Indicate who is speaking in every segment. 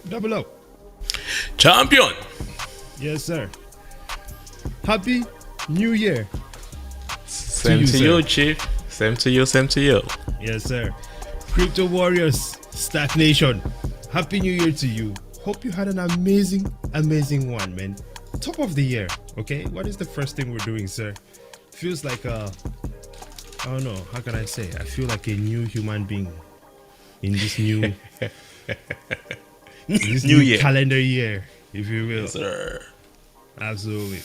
Speaker 1: Double up.
Speaker 2: Champion.
Speaker 1: Yes, sir. Happy New Year
Speaker 2: Same to
Speaker 1: sir.
Speaker 2: you, Chief. Same to you, same to you.
Speaker 1: Yes, sir. Crypto Warriors, Stack Nation. Happy New Year to you. Hope you had an amazing one, man. Top of the year, okay? What is the first thing we're doing, sir? Feels like I don't know, how can I say? I feel like a new human being in this new
Speaker 2: New year.
Speaker 1: calendar year, if you will.
Speaker 2: Yes, sir.
Speaker 1: Absolutely.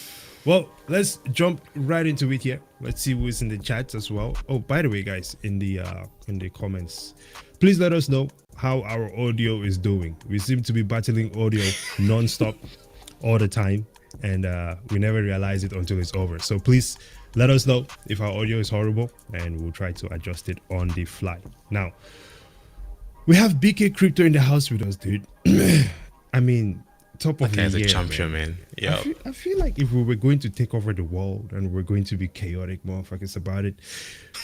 Speaker 1: Well, let's jump right into it here. Let's see who's in the chat as well. Oh, by the way, guys, in the comments, please let us know how our audio is doing. We seem to be battling audio non-stop all the time, and we never realize it until it's over. So please let us know if our audio is horrible, and we'll try to adjust it on the fly. Now, we have BK Crypto in the house with us, dude. I mean, top of
Speaker 2: That
Speaker 1: the
Speaker 2: guy's
Speaker 1: year,
Speaker 2: a champion, man. Yeah.
Speaker 1: I feel like if we were going to take over the world and we're going to be chaotic motherfuckers about it,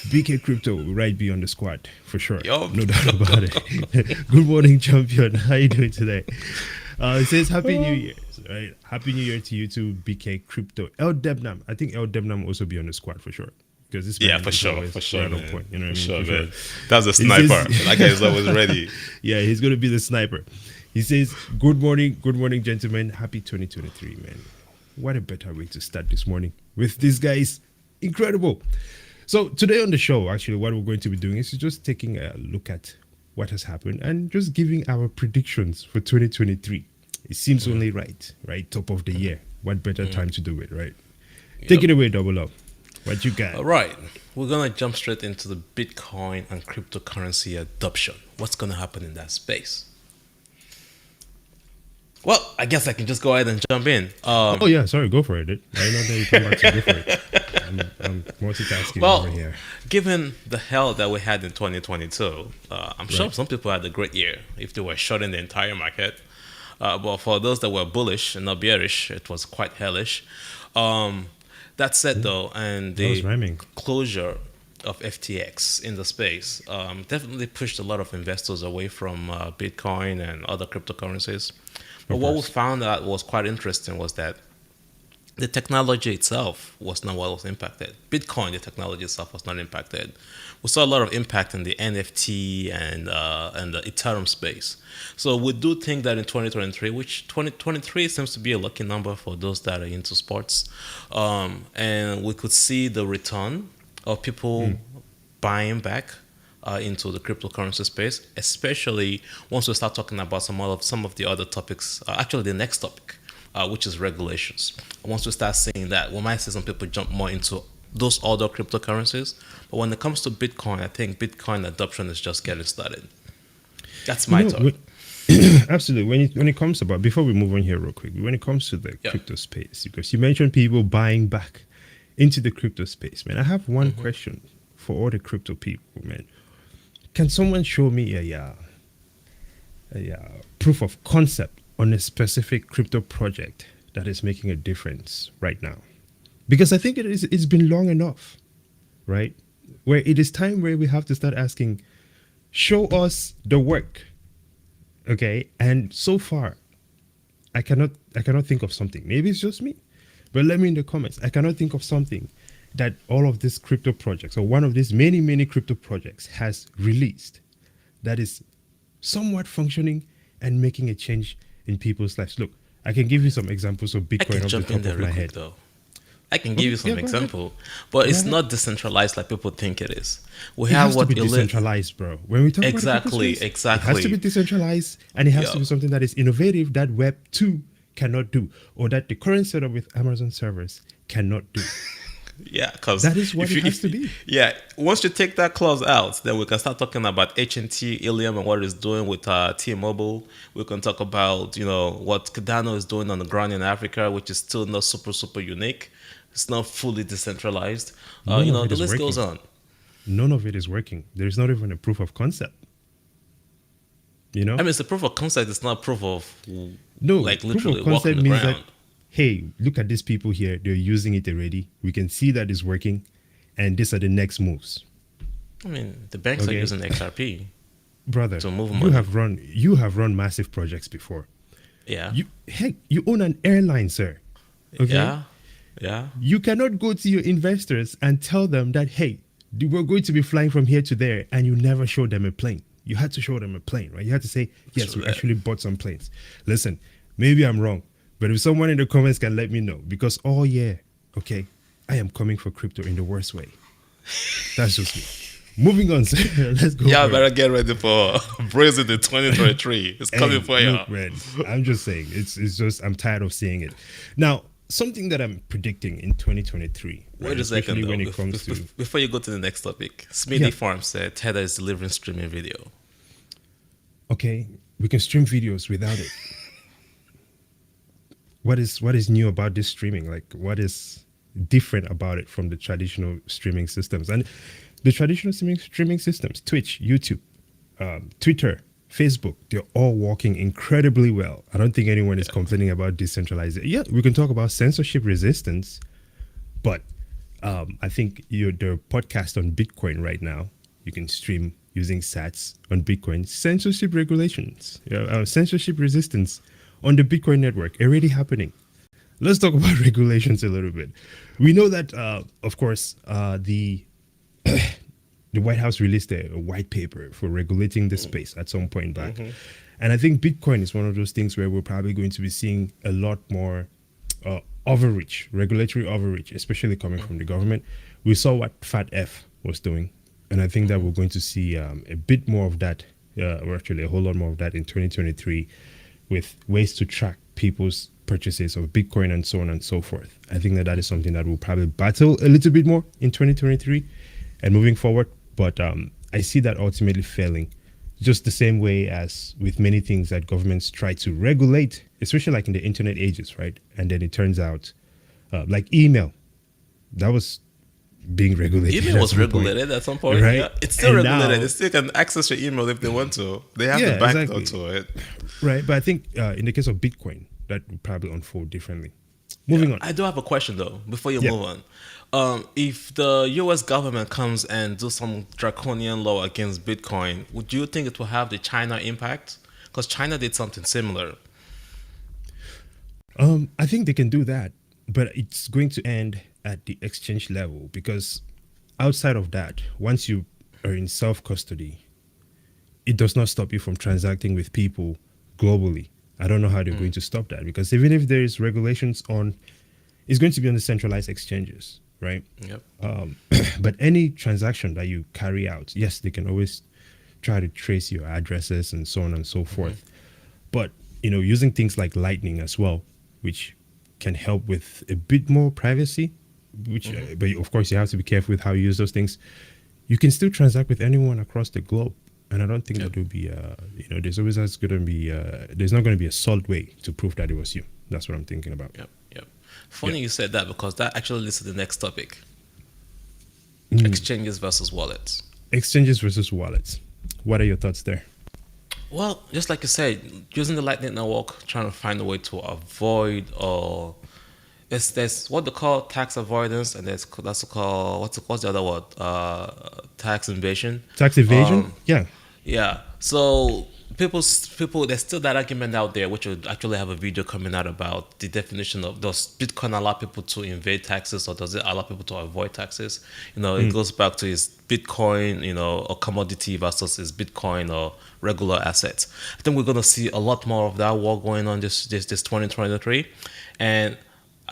Speaker 1: BK Crypto will right be on the squad for sure.
Speaker 2: Yup.
Speaker 1: No doubt about it. Good morning, champion. How you doing today? It says Happy New Year. Right? Happy New Year to you too, BK Crypto. El Debnam. I think El Debnam will also be on the squad for sure. Because this
Speaker 2: Yeah,
Speaker 1: man
Speaker 2: for
Speaker 1: is
Speaker 2: sure,
Speaker 1: always
Speaker 2: for sure,
Speaker 1: right on
Speaker 2: man.
Speaker 1: point. You know what
Speaker 2: For
Speaker 1: I mean?
Speaker 2: sure,
Speaker 1: For
Speaker 2: man. That's a
Speaker 1: He
Speaker 2: sniper.
Speaker 1: says-
Speaker 2: That guy is always ready.
Speaker 1: Yeah, he's going to be the sniper. He says, good morning, gentlemen. Happy 2023, man. What a better way to start this morning with these guys. Incredible. So today on the show, actually, what we're going to be doing is just taking a look at what has happened and just giving our predictions for 2023. It seems only right? Top of the year. What better time to do it, right? Take it away, Double Up. What you got?
Speaker 2: All right. We're going to jump straight into the Bitcoin and cryptocurrency adoption. What's going to happen in that space? Well, I guess I can just go ahead and jump in.
Speaker 1: Oh, yeah, sorry, go for it. Dude. I know that you come back to go for it. I'm multitasking
Speaker 2: Well,
Speaker 1: over here.
Speaker 2: given the hell that we had in 2022, I'm sure some people had a great year if they were shorting the entire market. But for those that were bullish and not bearish, it was quite hellish. That said, though, and
Speaker 1: That was
Speaker 2: the
Speaker 1: rhyming.
Speaker 2: closure of FTX in the space definitely pushed a lot of investors away from Bitcoin and other cryptocurrencies. But what we found out was quite interesting was that the technology itself was not what was impacted. Bitcoin, the technology itself, was not impacted. We saw a lot of impact in the NFT and the Ethereum space. So we do think that in 2023, which 2023 seems to be a lucky number for those that are into sports, and we could see the return of people buying back into the cryptocurrency space, especially once we start talking about some of the other topics. Actually, the next topic, which is regulations. Once we start seeing that, we might see some people jump more into those other cryptocurrencies. But when it comes to Bitcoin, I think Bitcoin adoption is just getting started. That's my thought.
Speaker 1: Absolutely. When it comes about, before we move on here real quick, when it comes to the crypto space, because you mentioned people buying back into the crypto space, man, I have one question for all the crypto people, man. Can someone show me a proof of concept on a specific crypto project that is making a difference right now? Because I think it's been long enough, right? Where it is time where we have to start asking, show us the work. Okay. And so far, I cannot think of something. Maybe it's just me. But let me in the comments. I cannot think of something that all of these crypto projects, or one of these many crypto projects, has released that is somewhat functioning and making a change in people's lives. Look, I can give you some examples of
Speaker 2: I
Speaker 1: Bitcoin
Speaker 2: can
Speaker 1: off the
Speaker 2: jump in
Speaker 1: top
Speaker 2: there
Speaker 1: of
Speaker 2: real
Speaker 1: my
Speaker 2: quick,
Speaker 1: head.
Speaker 2: though. I can give you some
Speaker 1: go ahead.
Speaker 2: example, but it's
Speaker 1: ahead.
Speaker 2: not decentralized like people think it is. We
Speaker 1: It
Speaker 2: have
Speaker 1: has to
Speaker 2: what
Speaker 1: be
Speaker 2: elite.
Speaker 1: decentralized, bro. When we talk about the crypto
Speaker 2: Exactly,
Speaker 1: space, it has to
Speaker 2: exactly.
Speaker 1: be decentralized, and it has to
Speaker 2: Yeah.
Speaker 1: be something that is innovative that Web 2 cannot do, or that the current setup with Amazon servers cannot do.
Speaker 2: Yeah, because
Speaker 1: That is what it has to be.
Speaker 2: Yeah, once you take that clause out, then we can start talking about AT&T, Ilium, and what it's doing with T-Mobile. We can talk about what Cardano is doing on the ground in Africa, which is still not super unique. It's not fully decentralized.
Speaker 1: None of it
Speaker 2: The
Speaker 1: is
Speaker 2: list goes
Speaker 1: working.
Speaker 2: on.
Speaker 1: None of it is working. There is not even a proof of concept.
Speaker 2: I mean, it's a proof of concept. It's not proof of
Speaker 1: No,
Speaker 2: like
Speaker 1: proof
Speaker 2: literally
Speaker 1: of
Speaker 2: walking
Speaker 1: concept
Speaker 2: the
Speaker 1: means
Speaker 2: ground.
Speaker 1: that, hey, look at these people here. They're using it already. We can see that it's working, and these are the next moves.
Speaker 2: I mean, the banks are
Speaker 1: Okay.
Speaker 2: using XRP.
Speaker 1: brother,
Speaker 2: to move
Speaker 1: you
Speaker 2: money.
Speaker 1: have run massive projects before.
Speaker 2: Yeah.
Speaker 1: You own an airline, sir. Okay?
Speaker 2: Yeah. Yeah.
Speaker 1: You cannot go to your investors and tell them that, hey, we're going to be flying from here to there, and you never show them a plane. You had to show them a plane, right? You had to say, yes, we actually bought some planes. Listen, maybe I'm wrong, but if someone in the comments can let me know, because, oh yeah, okay, I am coming for crypto in the worst way. That's just me. Moving on, sir. Let's go.
Speaker 2: Yeah,
Speaker 1: for
Speaker 2: better
Speaker 1: it.
Speaker 2: get ready for Brazen in 2023. It's coming
Speaker 1: Hey,
Speaker 2: for you.
Speaker 1: look, man, I'm just saying, it's just, I'm tired of seeing it. Now, something that I'm predicting in 2023,
Speaker 2: Wait
Speaker 1: right,
Speaker 2: a second,
Speaker 1: especially
Speaker 2: though.
Speaker 1: when it comes to,
Speaker 2: Before you go to the next topic, Smithy
Speaker 1: Yeah.
Speaker 2: Farm said Tether is delivering streaming video.
Speaker 1: okay, we can stream videos without it. What is new about this streaming? Like, what is different about it from the traditional streaming systems? And the traditional streaming systems, Twitch, YouTube, Twitter, Facebook, they're all working incredibly well. I don't think anyone is complaining about decentralization. Yeah, we can talk about censorship resistance, but I think the podcast on Bitcoin right now, you can stream using sats on Bitcoin. Censorship regulations, censorship resistance on the Bitcoin network already happening. Let's talk about regulations a little bit. We know that, of course, the White House released a white paper for regulating the space at some point back. And I think Bitcoin is one of those things where we're probably going to be seeing a lot more overreach, regulatory overreach, especially coming from the government. We saw what FATF was doing. And I think that we're going to see a bit more of that, or actually a whole lot more of that in 2023, with ways to track people's purchases of Bitcoin and so on and so forth. I think that is something that we'll probably battle a little bit more in 2023 and moving forward. But I see that ultimately failing, just the same way as with many things that governments try to regulate, especially like in the internet ages, right? And then it turns out, like email, that was being regulated.
Speaker 2: Email
Speaker 1: at
Speaker 2: was
Speaker 1: some point,
Speaker 2: regulated at some point.
Speaker 1: right?
Speaker 2: Yeah, it's still
Speaker 1: And
Speaker 2: regulated.
Speaker 1: now-
Speaker 2: They still can access your email if they want to. They have
Speaker 1: Yeah,
Speaker 2: the backdoor
Speaker 1: exactly.
Speaker 2: to it.
Speaker 1: Right, but I think in the case of Bitcoin, that would probably unfold differently. Moving on.
Speaker 2: I do have a question though. Before you
Speaker 1: Yeah.
Speaker 2: move on, if the U.S. government comes and do some draconian law against Bitcoin, would you think it will have the China impact? Because China did something similar.
Speaker 1: I think they can do that, but it's going to end at the exchange level, because outside of that, once you are in self-custody, it does not stop you from transacting with people globally. I don't know how they're going to stop that, because even if there is regulations on, it's going to be on the centralized exchanges, right?
Speaker 2: Yep.
Speaker 1: But any transaction that you carry out, yes, they can always try to trace your addresses and so on and so forth. But, using things like Lightning as well, which can help with a bit more privacy, which, but of course you have to be careful with how you use those things. You can still transact with anyone across the globe. And I don't think that will be, there's always going to be, there's not going to be a solid way to prove that it was you. That's what I'm thinking about.
Speaker 2: Yep. Funny you said that, because that actually leads to the next topic.
Speaker 1: Mm.
Speaker 2: Exchanges versus wallets.
Speaker 1: Exchanges versus wallets. What are your thoughts there?
Speaker 2: Well, just like you said, using the Lightning Network, trying to find a way to avoid, or there's what they call tax avoidance, and that's called what's the other word? Tax evasion.
Speaker 1: Tax evasion? Yeah.
Speaker 2: Yeah. So people, there's still that argument out there, which would actually have a video coming out about the definition of, does Bitcoin allow people to evade taxes, or does it allow people to avoid taxes? It goes back to, is Bitcoin, a commodity versus is Bitcoin or regular assets. I think we're going to see a lot more of that war going on this 2023, and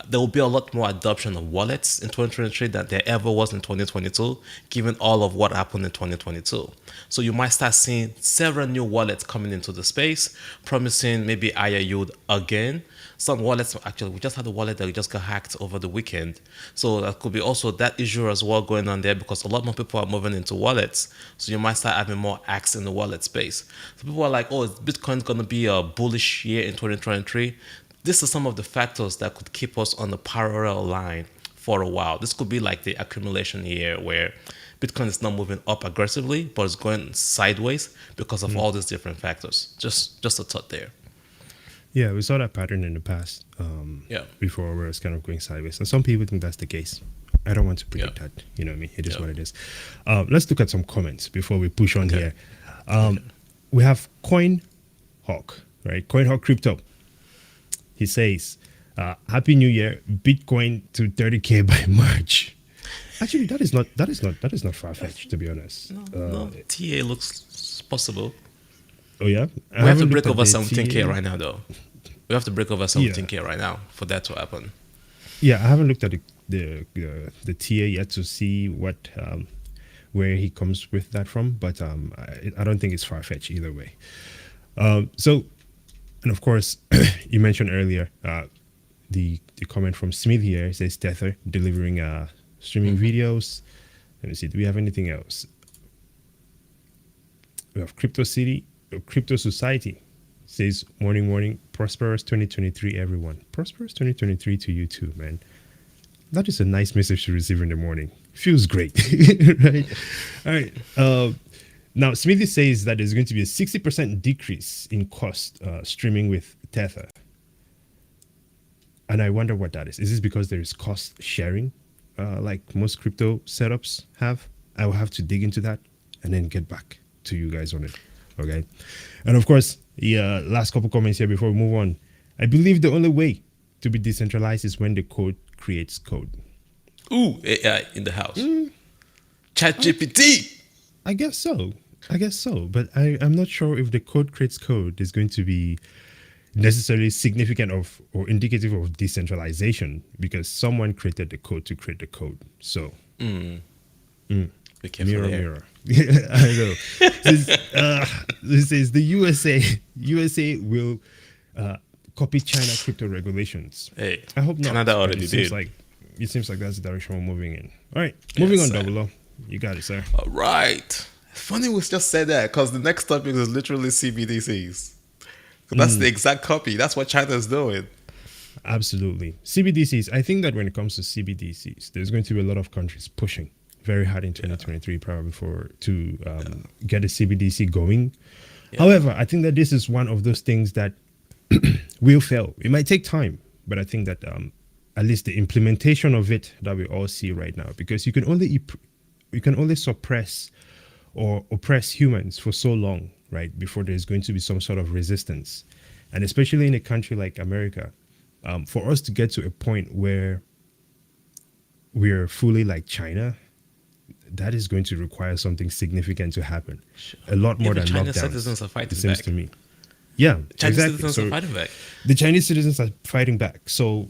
Speaker 2: there will be a lot more adoption of wallets in 2023 than there ever was in 2022, given all of what happened in 2022. So you might start seeing several new wallets coming into the space, promising maybe higher yield again. Some wallets, actually, we just had a wallet that just got hacked over the weekend. So that could be also that issue as well going on there, because a lot more people are moving into wallets. So you might start having more acts in the wallet space. So people are like, oh, is Bitcoin going to be a bullish year in 2023? This is some of the factors that could keep us on the parallel line for a while. This could be like the accumulation year where Bitcoin is not moving up aggressively, but it's going sideways because of all these different factors. Just a thought there.
Speaker 1: Yeah, we saw that pattern in the past. Before, where it's kind of going sideways. And some people think that's the case. I don't want to predict that. You know what I mean? It is what it is. Let's look at some comments before we push on here. we have CoinHawk, right? CoinHawk Crypto. He says, "Happy New Year, Bitcoin to 30K by March." Actually, that is not far fetched, to be honest.
Speaker 2: No, TA looks possible.
Speaker 1: Oh yeah,
Speaker 2: We have to break
Speaker 1: looked
Speaker 2: over
Speaker 1: at the
Speaker 2: 17K
Speaker 1: TA.
Speaker 2: right now, though. We have to break over 17K right now for that to happen.
Speaker 1: Yeah, I haven't looked at the TA yet to see what where he comes with that from, but I don't think it's far fetched either way. So, and of course, you mentioned earlier the comment from Smith here. It says Tether delivering streaming videos. Let me see. Do we have anything else? We have Crypto City, Crypto Society. Says morning, prosperous 2023, everyone. Prosperous 2023 to you too, man. That is a nice message to receive in the morning. Feels great, right? All right. Now, Smithy says that there's going to be a 60% decrease in cost streaming with Tether. And I wonder what that is. Is this because there is cost sharing, like most crypto setups have? I will have to dig into that and then get back to you guys on it. Okay. And of course, the last couple comments here before we move on. I believe the only way to be decentralized is when the code creates code.
Speaker 2: Ooh, AI in the house. ChatGPT.
Speaker 1: I guess so. But I'm not sure if the code creates code is going to be necessarily significant of or indicative of decentralization because someone created the code to create the code. So
Speaker 2: Be careful
Speaker 1: mirror,
Speaker 2: there.
Speaker 1: mirror. I know. This is the USA will copy China crypto regulations.
Speaker 2: Hey,
Speaker 1: I hope not.
Speaker 2: Canada
Speaker 1: but
Speaker 2: already
Speaker 1: it seems
Speaker 2: did.
Speaker 1: like it seems like that's the direction we're moving in. All right, moving on,
Speaker 2: sir.
Speaker 1: Double O. You got it, sir.
Speaker 2: All right. Funny we just said that because the next topic is literally CBDCs. That's the exact copy. That's what China is doing.
Speaker 1: Absolutely. CBDCs. I think that when it comes to CBDCs, there's going to be a lot of countries pushing very hard in 2023 probably to get a CBDC going.
Speaker 2: Yeah.
Speaker 1: However, I think that this is one of those things that will fail. It might take time, but I think that at least the implementation of it that we all see right now, because you can only suppress or oppress humans for so long, right, before there's going to be some sort of resistance. And especially in a country like America, for us to get to a point where we're fully like China, that is going to require something significant to happen. A lot more
Speaker 2: Even
Speaker 1: than
Speaker 2: Chinese
Speaker 1: lockdowns,
Speaker 2: citizens are fighting
Speaker 1: it seems
Speaker 2: back.
Speaker 1: to me. Yeah,
Speaker 2: Chinese
Speaker 1: exactly.
Speaker 2: citizens
Speaker 1: So
Speaker 2: are fighting back.
Speaker 1: the Chinese citizens are fighting back. So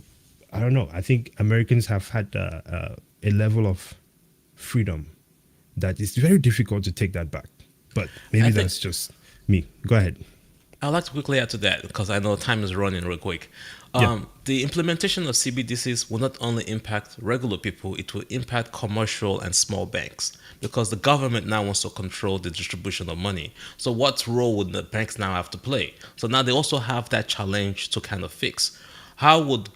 Speaker 1: I don't know. I think Americans have had a level of freedom that is very difficult to take that back. But maybe
Speaker 2: I think-
Speaker 1: that's just me. Go ahead.
Speaker 2: I'd like to quickly add to that because I know time is running real quick.
Speaker 1: Yeah.
Speaker 2: The implementation of CBDCs will not only impact regular people, it will impact commercial and small banks because the government now wants to control the distribution of money. So what role would the banks now have to play? So now they also have that challenge to kind of fix. How would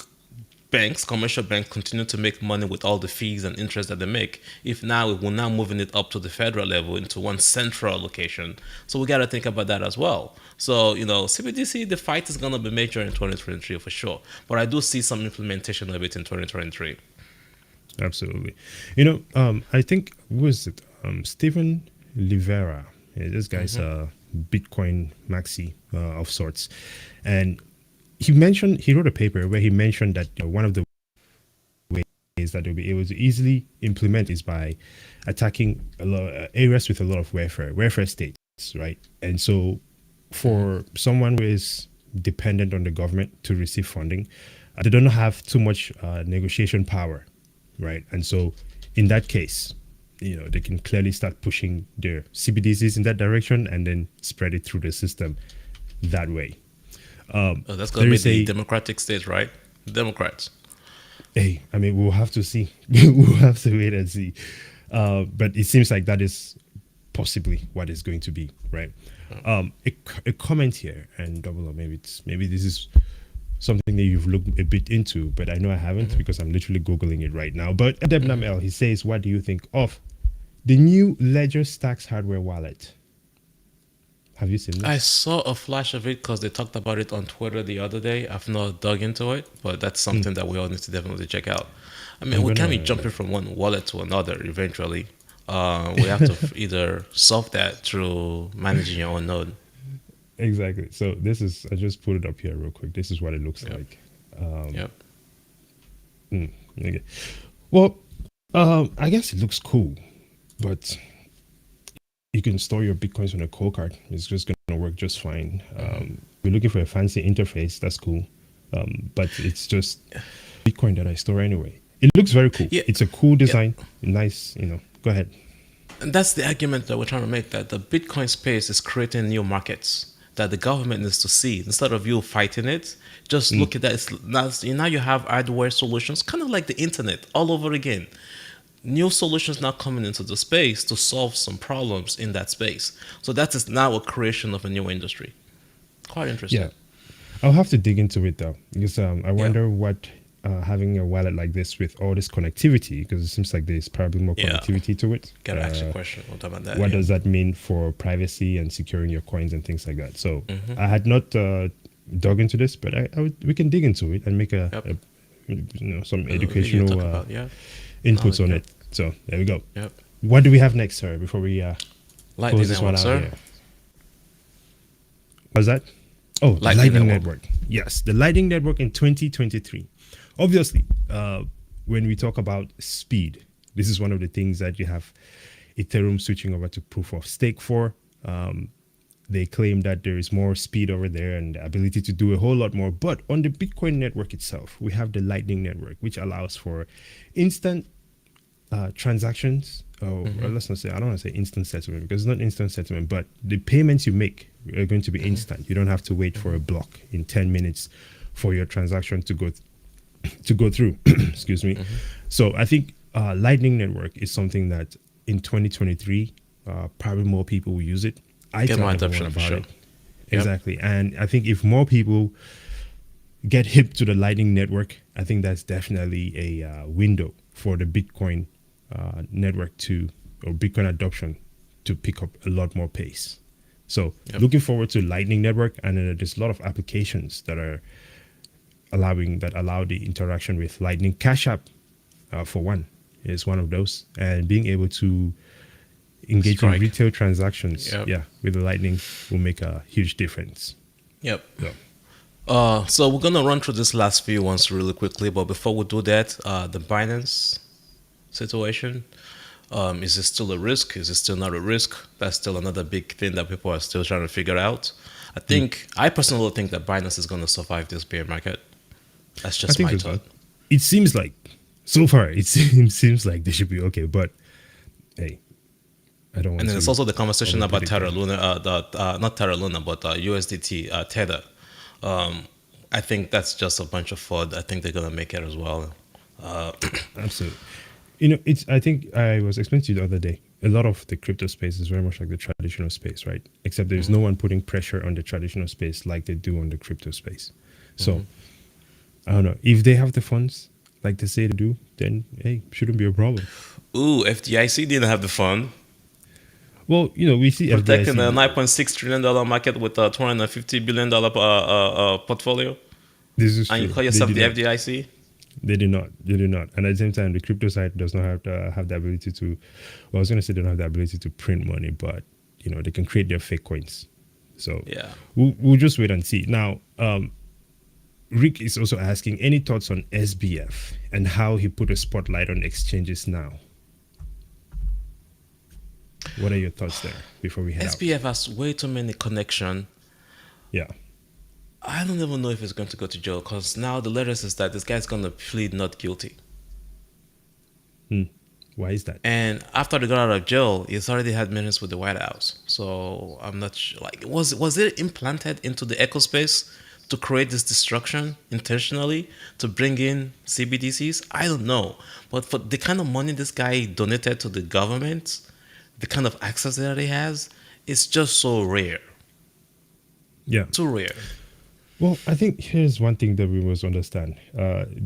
Speaker 2: banks, commercial banks, continue to make money with all the fees and interest that they make if now we're now moving it up to the federal level into one central location? So we got to think about that as well. So, CBDC, the fight is going to be major in 2023 for sure. But I do see some implementation of it in 2023.
Speaker 1: Absolutely. I think, who is it? Stephen Livera. Yeah, this guy's a Bitcoin maxi of sorts. And he wrote a paper where he mentioned that one of the ways that they'll be able to easily implement is by attacking a lot areas with a lot of welfare states, right? And so for someone who is dependent on the government to receive funding, they don't have too much negotiation power, right? And so in that case, they can clearly start pushing their CBDCs in that direction and then spread it through the system that way.
Speaker 2: That's going to be the Democratic states, right? Democrats.
Speaker 1: Hey, I mean, we'll have to see. We'll have to wait and see. But it seems like that is possibly what it's going to be, right? A comment here, and Double O, maybe this is something that you've looked a bit into, but I know I haven't because I'm literally Googling it right now. But Debnam L, he says, what do you think of the new Ledger Stacks hardware wallet? Have you seen this?
Speaker 2: I saw a flash of it because they talked about it on Twitter the other day. I've not dug into it, but that's something that we all need to definitely check out. I mean, we can't be jumping from one wallet to another eventually. We have to either solve that through managing your own node.
Speaker 1: exactly. So this is, I just put it up here real quick. This is what it looks
Speaker 2: Yep.
Speaker 1: like.
Speaker 2: Yep.
Speaker 1: Okay. Well, I guess it looks cool, but you can store your bitcoins on a cold card. It's just going to work just fine. We're looking for a fancy interface. That's cool. But it's just Bitcoin that I store anyway. It looks very cool.
Speaker 2: Yeah.
Speaker 1: It's a cool
Speaker 2: Yeah.
Speaker 1: design. Nice, Go ahead.
Speaker 2: And that's the argument that we're trying to make, that the Bitcoin space is creating new markets that the government needs to see. Instead of you fighting it, just look at that. Now you have hardware solutions, kind of like the internet all over again. New solutions now coming into the space to solve some problems in that space. So that is now a creation of a new industry. Quite interesting.
Speaker 1: Yeah. I'll have to dig into it though, because I
Speaker 2: Yeah.
Speaker 1: wonder what having a wallet like this with all this connectivity, because it seems like there's probably more
Speaker 2: Yeah.
Speaker 1: connectivity to it.
Speaker 2: Gotta ask you a question. We'll talk about that.
Speaker 1: What
Speaker 2: yeah.
Speaker 1: does that mean for privacy and securing your coins and things like that? So
Speaker 2: Mm-hmm.
Speaker 1: I had not dug into this, but we can dig into it and make
Speaker 2: Yep.
Speaker 1: some
Speaker 2: Video
Speaker 1: educational
Speaker 2: talk about, yeah.
Speaker 1: inputs on
Speaker 2: Yep.
Speaker 1: it. So there we go.
Speaker 2: Yep.
Speaker 1: What do we have next, sir? Before we
Speaker 2: Lightning
Speaker 1: close this one
Speaker 2: network,
Speaker 1: out
Speaker 2: sir.
Speaker 1: here. What's that? Oh, the
Speaker 2: Lightning
Speaker 1: Lightning
Speaker 2: Network.
Speaker 1: Network. Yes, the Lightning Network in 2023. Obviously, when we talk about speed, this is one of the things that you have Ethereum switching over to proof of stake for. They claim that there is more speed over there and the ability to do a whole lot more. But on the Bitcoin network itself, we have the Lightning Network, which allows for instant transactions. Or let's not say, I don't want to say instant settlement, because it's not instant settlement, but the payments you make are going to be instant. You don't have to wait for a block in 10 minutes for your transaction to go through. Excuse me. So I think Lightning Network is something that in 2023, probably more people will use it. I
Speaker 2: Get
Speaker 1: tell
Speaker 2: more
Speaker 1: everyone
Speaker 2: adoption for
Speaker 1: about
Speaker 2: sure.
Speaker 1: it. Exactly. And I think if more people get hip to the Lightning Network, I think that's definitely a window for the Bitcoin network or Bitcoin adoption to pick up a lot more pace. So looking forward to Lightning Network, and there's a lot of applications that allow the interaction with Lightning. Cash App, for one, is one of those, and being able to engage
Speaker 2: Strike.
Speaker 1: in retail transactions,
Speaker 2: Yep.
Speaker 1: with the Lightning will make a huge difference.
Speaker 2: Yep.
Speaker 1: So,
Speaker 2: So we're gonna run through this last few ones really quickly, but before we do that, the Binance situation. Is it still a risk? Is it still not a risk? That's still another big thing that people are still trying to figure out. I personally think that Binance is going to survive this bear market. That's
Speaker 1: I
Speaker 2: just
Speaker 1: think
Speaker 2: my
Speaker 1: as well.
Speaker 2: thought.
Speaker 1: It seems like, so far, it seems like they should be okay. But hey, I don't want
Speaker 2: And then
Speaker 1: to.
Speaker 2: there's also the conversation about
Speaker 1: overpredict
Speaker 2: Terra
Speaker 1: it.
Speaker 2: Luna, not Terra Luna, but USDT Tether. I think that's just a bunch of fraud. I think they're going to make it as well.
Speaker 1: Absolutely. I think I was explaining to you the other day, a lot of the crypto space is very much like the traditional space, right? Except there's no one putting pressure on the traditional space like they do on the crypto space. So, I don't know. If they have the funds, like they say they do, then, hey, shouldn't be a problem.
Speaker 2: Ooh, FDIC didn't have the fund.
Speaker 1: Well, we see
Speaker 2: Protecting the
Speaker 1: FDIC.
Speaker 2: $9.6 trillion market with a $250 billion portfolio.
Speaker 1: This is
Speaker 2: And you
Speaker 1: true.
Speaker 2: call
Speaker 1: They
Speaker 2: yourself
Speaker 1: did
Speaker 2: the
Speaker 1: not.
Speaker 2: FDIC?
Speaker 1: They do not. They do not. And at the same time, the crypto side does not have the ability to. Well, I was going to say they don't have the ability to print money, but they can create their fake coins. So
Speaker 2: Yeah.
Speaker 1: we'll just wait and see. Now, Rick is also asking any thoughts on SBF and how he put a spotlight on exchanges now. What are your thoughts there before we head out?
Speaker 2: SBF has way too many connection.
Speaker 1: Yeah.
Speaker 2: I don't even know if he's going to go to jail because now the latest is that this guy's going to plead not guilty.
Speaker 1: Why is that?
Speaker 2: And after they got out of jail, he's already had meetings with the White House. So I'm not sure. Like, was it implanted into the eco space to create this destruction intentionally to bring in CBDCs? I don't know. But for the kind of money this guy donated to the government, the kind of access that he has, it's just so rare.
Speaker 1: Yeah.
Speaker 2: Too rare.
Speaker 1: Well, I think here's one thing that we must understand.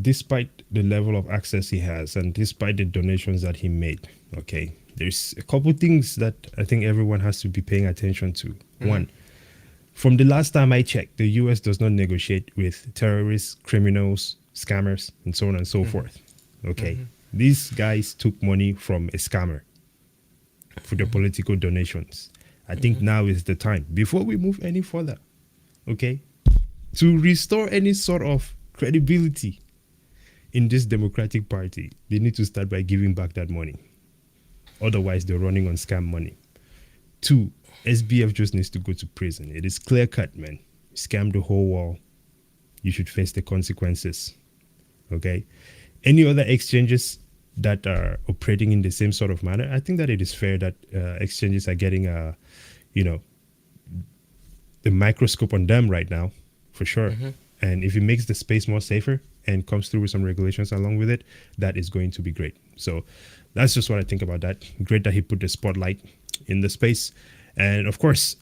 Speaker 1: Despite the level of access he has and despite the donations that he made, okay, there's a couple things that I think everyone has to be paying attention to. One, from the last time I checked, the US does not negotiate with terrorists, criminals, scammers, and so on and so forth. Okay. These guys took money from a scammer for their political donations. I think now is the time, before we move any further, okay, to restore any sort of credibility in this Democratic Party. They need to start by giving back that money. Otherwise, they're running on scam money. 2, SBF just needs to go to prison. It is clear cut, man. Scam the whole world. You should face the consequences. Okay? Any other exchanges that are operating in the same sort of manner, I think that it is fair that exchanges are getting the microscope on them right now, for sure. And if it makes the space more safer and comes through with some regulations along with it, that is going to be great. So that's just what I think about that. Great that he put the spotlight in the space. And of course,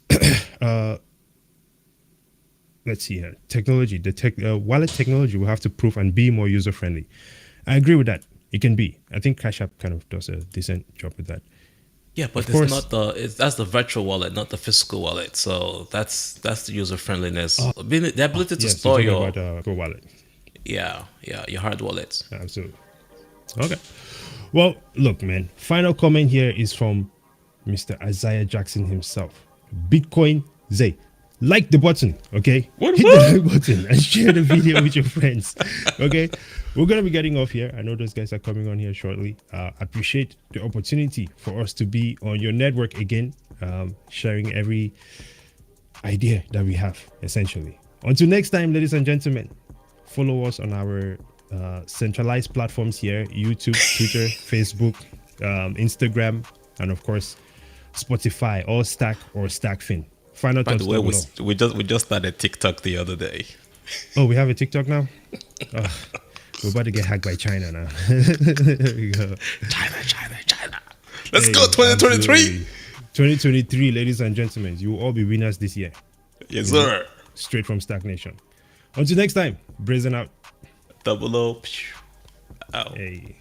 Speaker 1: let's see here. Technology, wallet technology will have to prove and be more user friendly. I agree with that. It can be. I think Cash App kind of does a decent job with that.
Speaker 2: Yeah, but
Speaker 1: Of
Speaker 2: it's
Speaker 1: course.
Speaker 2: not that's the virtual wallet, not the physical wallet. So that's the user friendliness. The ability to
Speaker 1: Yes,
Speaker 2: store
Speaker 1: you're
Speaker 2: your
Speaker 1: talking about Go Wallet.
Speaker 2: your hard wallets.
Speaker 1: Absolutely. Okay. Well, look, man. Final comment here is from Mr. Isaiah Jackson himself. Bitcoin Zay. Like the button, okay?
Speaker 2: What?
Speaker 1: Hit the like button and share the video with your friends, okay? We're going to be getting off here. I know those guys are coming on here shortly. Appreciate the opportunity for us to be on your network again, sharing every idea that we have, essentially. Until next time, ladies and gentlemen, follow us on our centralized platforms here: YouTube, Twitter, Facebook, Instagram, and of course, Spotify, all Stack or Stackfin. Final
Speaker 2: By
Speaker 1: thoughts
Speaker 2: the way,
Speaker 1: down
Speaker 2: we
Speaker 1: below.
Speaker 2: we just started TikTok the other day.
Speaker 1: Oh, we have a TikTok now? Oh, we're about to get hacked by China now. There we go.
Speaker 2: China. Let's
Speaker 1: Hey,
Speaker 2: go 2023.
Speaker 1: absolutely. 2023, ladies and gentlemen. You will all be winners this year.
Speaker 2: Yes, sir.
Speaker 1: Straight from Stack Nation. Until next time, brazen out.
Speaker 2: Double O. Ow.
Speaker 1: Hey.